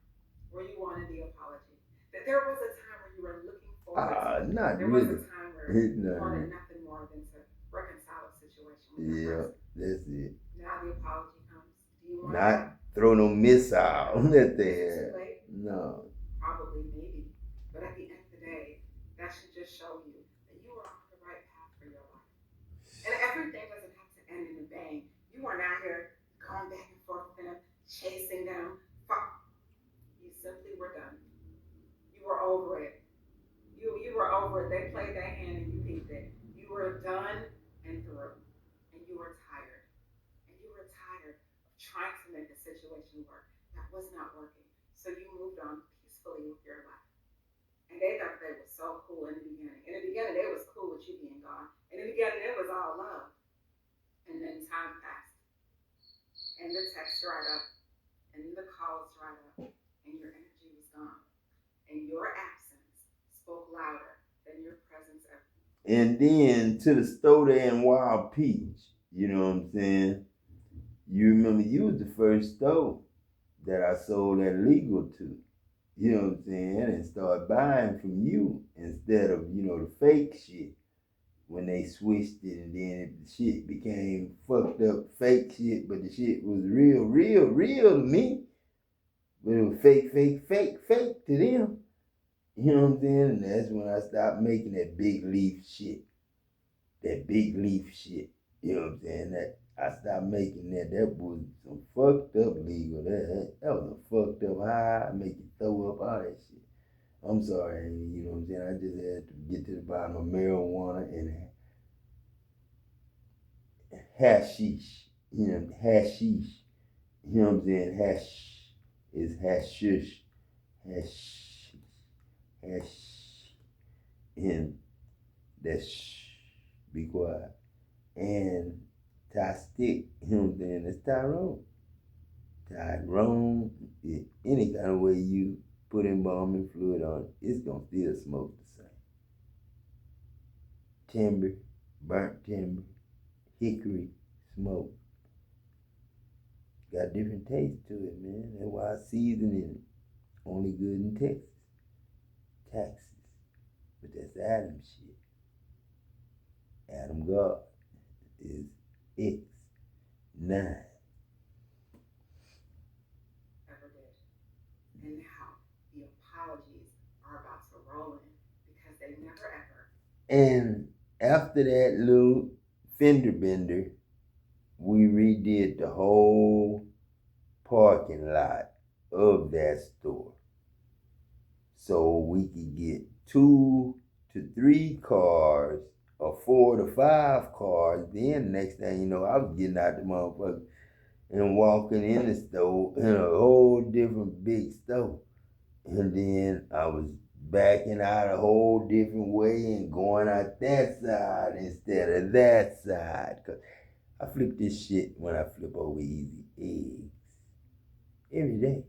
[SPEAKER 5] where you wanted the apology. That there was a time where you were looking forward to it.
[SPEAKER 1] Not
[SPEAKER 5] there
[SPEAKER 1] really.
[SPEAKER 5] was a time where you wanted nothing more than to reconcile a situation with your person.
[SPEAKER 1] That's it.
[SPEAKER 5] Now the apology comes. Do you want
[SPEAKER 1] Not throw no missile on that
[SPEAKER 5] Is it
[SPEAKER 1] there.
[SPEAKER 5] too late?
[SPEAKER 1] No.
[SPEAKER 5] Probably, maybe. But at the end of the day, that should just show you that you are on the right path for your life. And everything doesn't have to end in a bang. You are not here going back and forth with them, chasing them. You simply were done. You were over it. You were over it. They played that hand and you peeped it. You were done and through. And you were tired. And you were tired of trying to make the situation work. That was not working. So you moved on peacefully with your life. And they thought they were so cool in the beginning. In the beginning, they was cool with you being gone. In the beginning, it was all love. And then time passed. And the text dried up. And the calls dried up. And your energy was gone. And your absence spoke louder than your presence ever.
[SPEAKER 1] And then to the store there in Wild Peach, you know what I'm saying? You remember you was the first store that I sold that legal to. You know what I'm saying? And start buying from you instead of, you know, the fake shit. When they switched it and then the shit became fucked up fake shit, but the shit was real to me. But it was fake to them. You know what I'm saying? And that's when I stopped making that big leaf shit. You know what I'm saying? That I stopped making that. That was some fucked up legal. That was a fucked up high. Make you throw up all that shit. I'm sorry, Amy, you know what I'm saying? I just had to get to the bottom of marijuana and hashish. You know, hashish. You know what I'm saying? Hash is hashish. And that's be quiet. And stick, you know what I'm saying? That's Tyrone. Tyrone, any kind of way you put embalming fluid on it, it's gonna still smoke the same. Timber, burnt timber, hickory, smoke. Got different taste to it, man. That's why I season it. Only good in Texas. But that's Adam shit. Adam God is X9.
[SPEAKER 5] Ever did. And now the apologies are about to roll in because they never ever.
[SPEAKER 1] And after that little fender bender, we redid the whole parking lot of that store. So we could get 2 to 3 cars or 4 to 5 cars. Then next thing you know, I was getting out the motherfucker and walking in the store in a whole different big store. And then I was backing out a whole different way and going out that side instead of that side. 'Cause I flip this shit when I flip over easy eggs. Every day.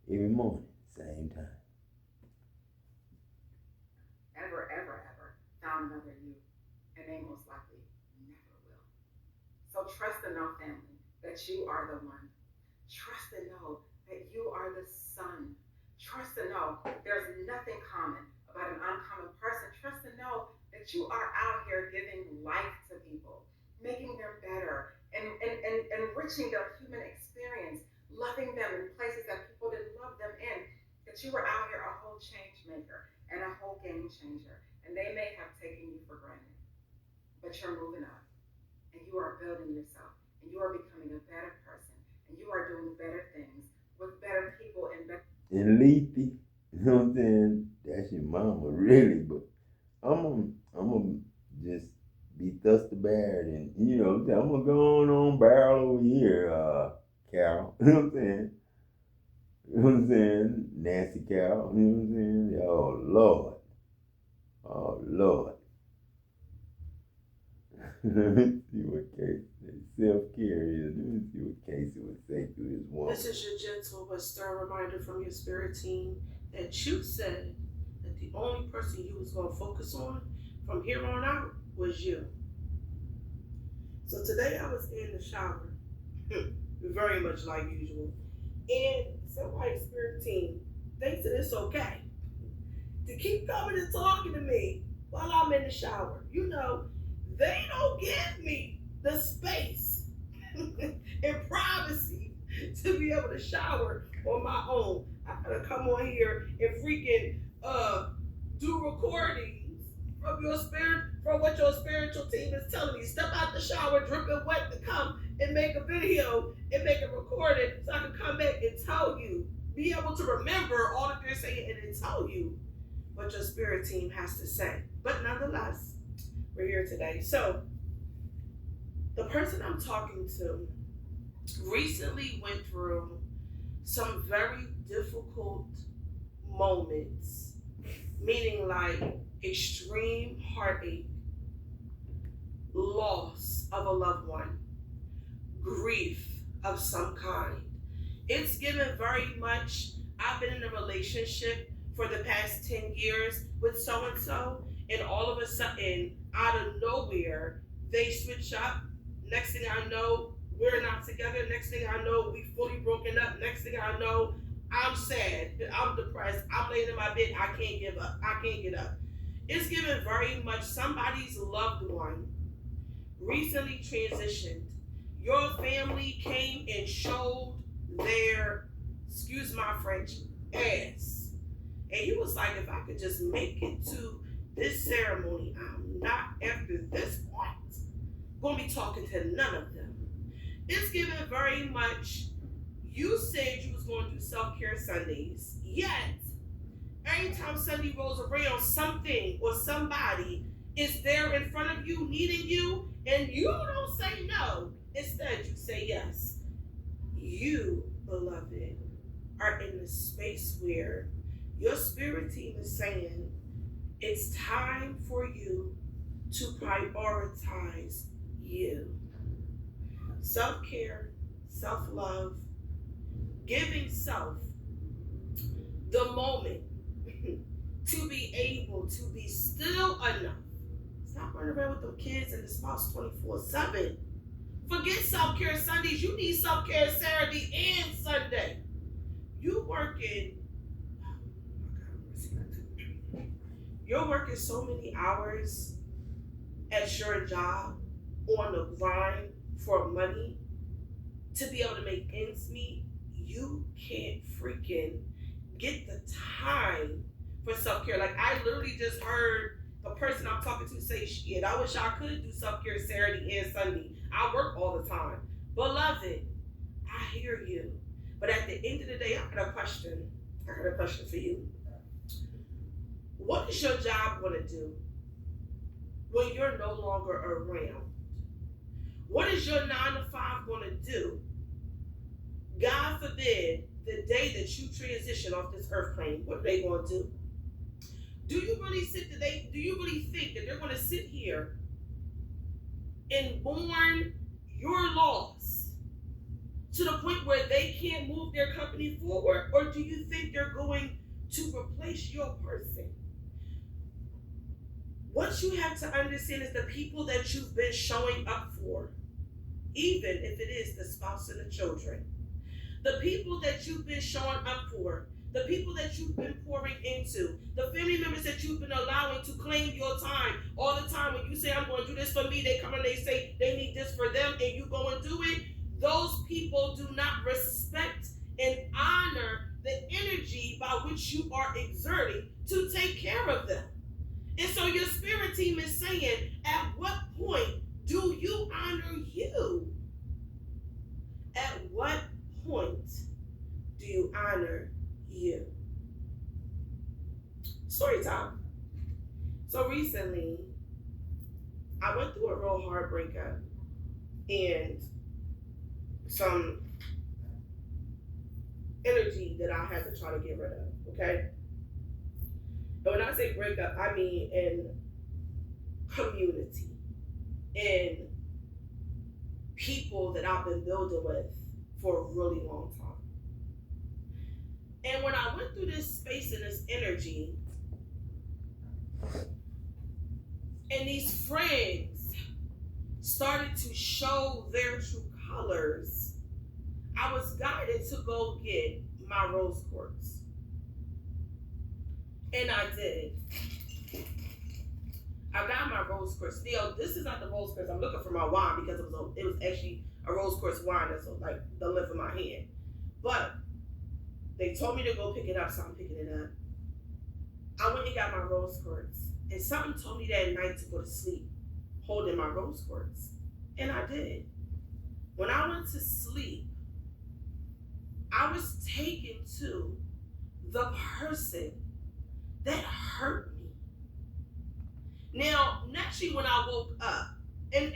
[SPEAKER 1] Every morning. Same time.
[SPEAKER 5] Ever found another you, and they most likely never will. So trust and know, family, that you are the one. Trust and know that you are the sun. Trust and know there's nothing common about an uncommon person. Trust and know that you are out here giving life to people, making them better, and enriching their human experience, loving them in places that people didn't love them in. That you were out here a whole change maker and a whole game changer. And they may have taken you for granted, but you're moving up, and you are building yourself, and you are becoming a better person, and you are doing better things with better people and better.
[SPEAKER 1] And Laique, you know what I'm saying? That's your mama, really. But I'm gonna just be thus the bad, and you know, I'm gonna go on barrel over here, Carol. You know what I'm saying? You know what I'm saying? Nancy Carol. You know what I'm saying? Oh Lord. Oh Lord. Let me see what case self-care is. Let me see what Casey would say to his woman.
[SPEAKER 6] This is your gentle but stern reminder from your spirit team that you said that the only person you was going to focus on from here on out was you. So today I was in the shower, very much like usual, and somebody's spirit team thinks that it's okay to keep coming and talking to me while I'm in the shower. You know, they don't give me the space and privacy to be able to shower on my own. I gotta come on here and freaking do recordings from what your spiritual team is telling me. Step out the shower, dripping wet, to come and make a video and make a recording so I can come back and tell you, be able to remember all that they're saying and then tell you what your spirit team has to say. But nonetheless, we're here today. So the person I'm talking to recently went through some very difficult moments, meaning like extreme heartache, loss of a loved one, grief of some kind. It's given very much, I've been in a relationship for the past 10 years with so-and-so, and all of a sudden, out of nowhere, they switch up. Next thing I know, we're not together. Next thing I know, we fully broken up. Next thing I know, I'm sad, I'm depressed, I'm laying in my bed, I can't give up, I can't get up. It's given very much somebody's loved one recently transitioned. Your family came and showed their, excuse my French, ass. And you was like, if I could just make it to this ceremony, I'm not, after this point, gonna be talking to none of them. It's given very much, you said you was going to do self-care Sundays, yet every time Sunday rolls around, something or somebody is there in front of you, needing you, and you don't say no. Instead, you say yes. You, beloved, are in the space where your spirit team is saying it's time for you to prioritize you. Self-care, self-love, giving self the moment to be able to be still enough. Stop running around with them kids and the spouse 24/7. Forget self-care Sundays. You need self-care Saturday and Sunday. You're working so many hours at your job on the grind for money to be able to make ends meet. You can't freaking get the time for self-care. Like, I literally just heard the person I'm talking to say, shit, I wish I could do self-care Saturday and Sunday. I work all the time. Beloved, I hear you. But at the end of the day, I got a question. I got a question for you. What is your job going to do when you're no longer around? What is your 9 to 5 going to do? God forbid, the day that you transition off this earth plane, what are they going to do? Do you really think that they're going to sit here and mourn your loss to the point where they can't move their company forward? Or do you think they're going to replace your person? What you have to understand is the people that you've been showing up for, even if it is the spouse and the children, the people that you've been showing up for, the people that you've been pouring into, the family members that you've been allowing to claim your time all the time. When you say, I'm going to do this for me, they come and they say they need this for them, and you go and do it. Those people do not respect and honor the energy by which you are exerting to take care of them. And so your spirit team is saying, at what point do you honor you? At what point do you honor you? Story time. So recently, I went through a real hard breakup and some energy that I had to try to get rid of, okay? And when I say breakup, I mean in community, in people that I've been building with for a really long time. And when I went through this space and this energy, and these friends started to show their true colors, I was guided to go get my rose quartz. And I did. I got my rose quartz. Now, this is not the rose quartz. I'm looking for my wand because it was actually a rose quartz wand that's like the length of my hand. But they told me to go pick it up, so I'm picking it up. I went and got my rose quartz. And something told me that night to go to sleep holding my rose quartz. And I did. When I went to sleep, I was taken to the person that hurt me. Now, naturally, when I woke up, and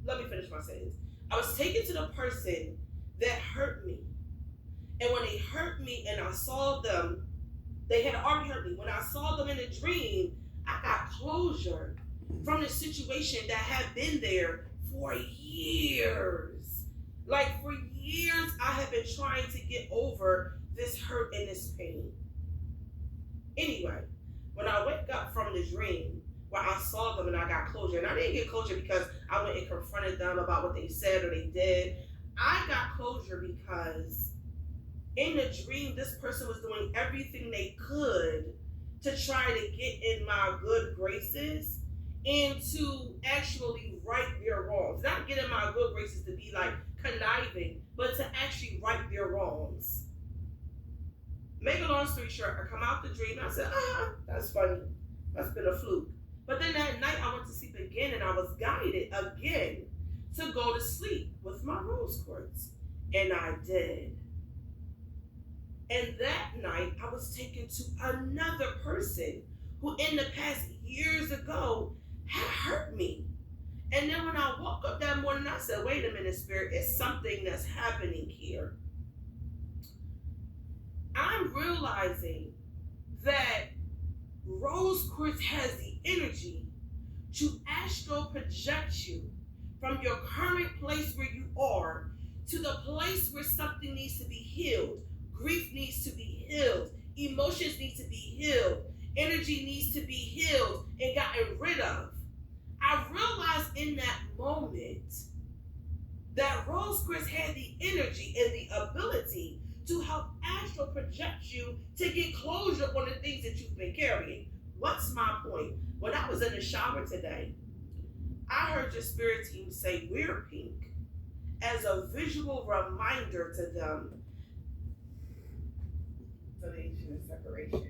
[SPEAKER 6] let me finish my sentence. I was taken to the person that hurt me. And when they hurt me and I saw them, they had already hurt me. When I saw them in a dream, I got closure from the situation that had been there for years. Like for years, I have been trying to get over this hurt and this pain. Anyway, when I wake up from the dream where I saw them and I got closure, and I didn't get closure because I went and confronted them about what they said or they did. I got closure because in the dream, this person was doing everything they could to try to get in my good graces and to actually right their wrongs. Not get in my good graces to be like conniving, but to actually right their wrongs. Make a long story short, I come out the dream and I said, that's funny. That's been a fluke. But then that night I went to sleep again and I was guided again to go to sleep with my rose quartz. And I did. And that night I was taken to another person who in the past years ago had hurt me. And then when I woke up that morning, I said, wait a minute, Spirit, it's something that's happening here. I'm realizing that rose quartz has the energy to astral project you from your current place where you are to the place where something needs to be healed. Grief needs to be healed. Emotions need to be healed. Energy needs to be healed and gotten rid of. I realized in that moment that rose quartz had the energy and the ability to help astral project you to get closure on the things that you've been carrying. What's my point? When I was in the shower today, I heard your spirit team say, we're pink, as a visual reminder to them. So they should separation.